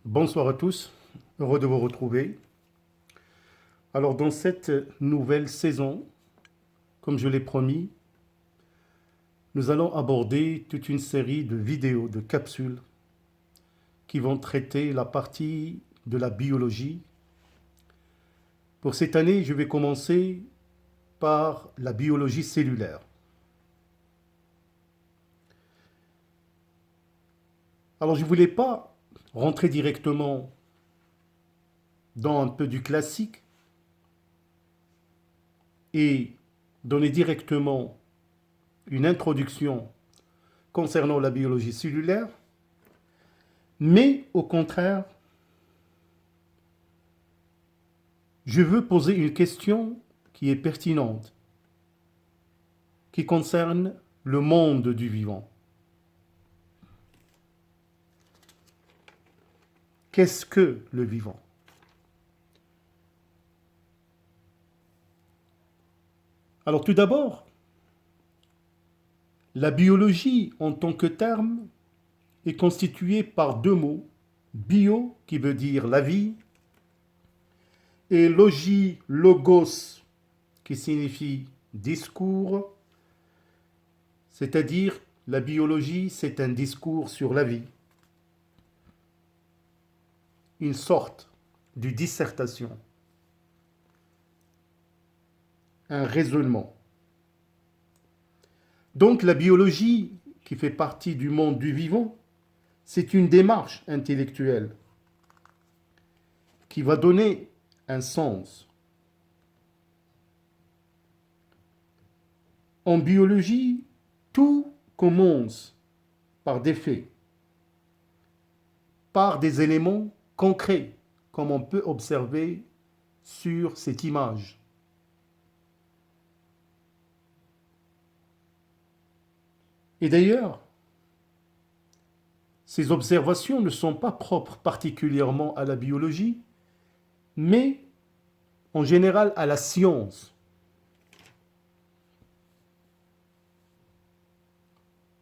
Bonsoir à tous, heureux de vous retrouver. Alors dans cette nouvelle saison, comme je l'ai promis, nous allons aborder toute une série de vidéos, de capsules qui vont traiter la partie de la biologie. Pour cette année, je vais commencer par la biologie cellulaire. Alors je ne voulais pas rentrer directement dans un peu du classique et donner directement une introduction concernant la biologie cellulaire, mais au contraire, je veux poser une question qui est pertinente, qui concerne le monde du vivant. Qu'est-ce que le vivant? Alors tout d'abord, la biologie en tant que terme est constituée par deux mots, bio qui veut dire la vie et logie, logos qui signifie discours, c'est-à-dire la biologie c'est un discours sur la vie, une sorte de dissertation, un raisonnement. Donc la biologie, qui fait partie du monde du vivant, c'est une démarche intellectuelle qui va donner un sens. En biologie, tout commence par des faits, par des éléments concrets, comme on peut observer sur cette image. Et d'ailleurs, ces observations ne sont pas propres particulièrement à la biologie, mais en général à la science.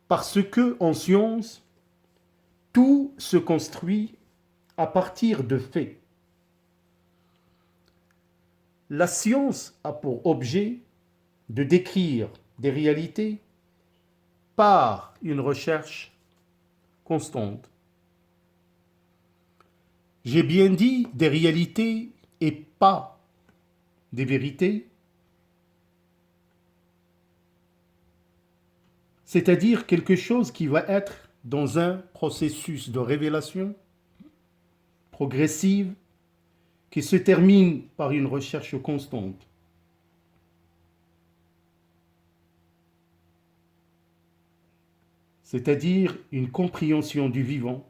Parce que en science, tout se construit à partir de faits. La science a pour objet de décrire des réalités par une recherche constante. J'ai bien dit des réalités et pas des vérités, c'est-à-dire quelque chose qui va être dans un processus de révélation progressive qui se termine par une recherche constante. C'est-à-dire une compréhension du vivant.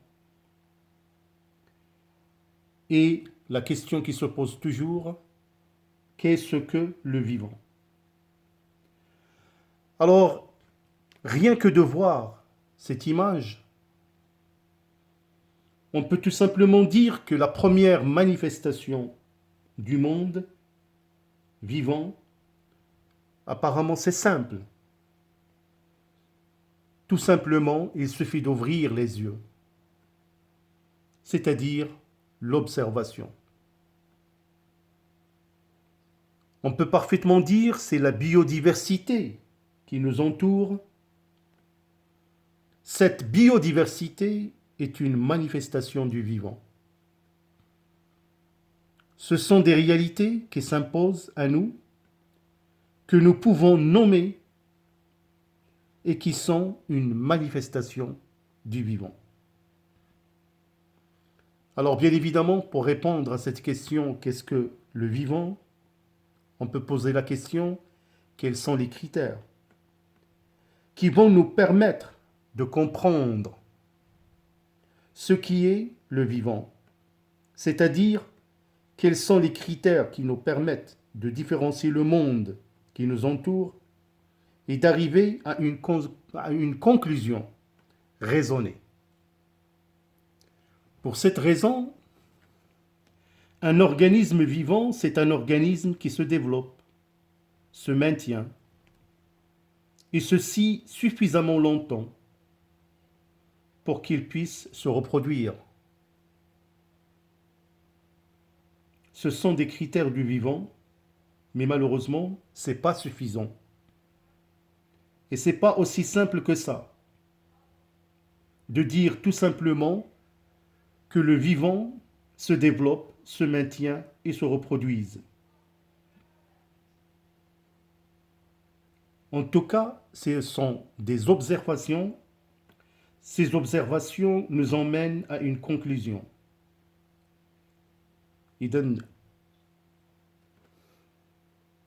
Et la question qui se pose toujours, qu'est-ce que le vivant? Alors, rien que de voir cette image, on peut tout simplement dire que la première manifestation du monde vivant, apparemment c'est simple. Tout simplement, il suffit d'ouvrir les yeux, c'est-à-dire l'observation. On peut parfaitement dire c'est la biodiversité qui nous entoure. Cette biodiversité est une manifestation du vivant. Ce sont des réalités qui s'imposent à nous, que nous pouvons nommer et qui sont une manifestation du vivant. Alors bien évidemment, pour répondre à cette question, qu'est-ce que le vivant? On peut poser la question, quels sont les critères qui vont nous permettre de comprendre ce qui est le vivant, c'est-à-dire quels sont les critères qui nous permettent de différencier le monde qui nous entoure et d'arriver à une conclusion raisonnée. Pour cette raison, un organisme vivant, c'est un organisme qui se développe, se maintient, et ceci suffisamment longtemps pour qu'il puisse se reproduire. ce sont des critères du vivant, mais malheureusement, ce n'est pas suffisant. Et ce n'est pas aussi simple que ça, de dire tout simplement que le vivant se développe, se maintient et se reproduise. En tout cas, ce sont des observations. Ces observations nous emmènent à une conclusion. إذن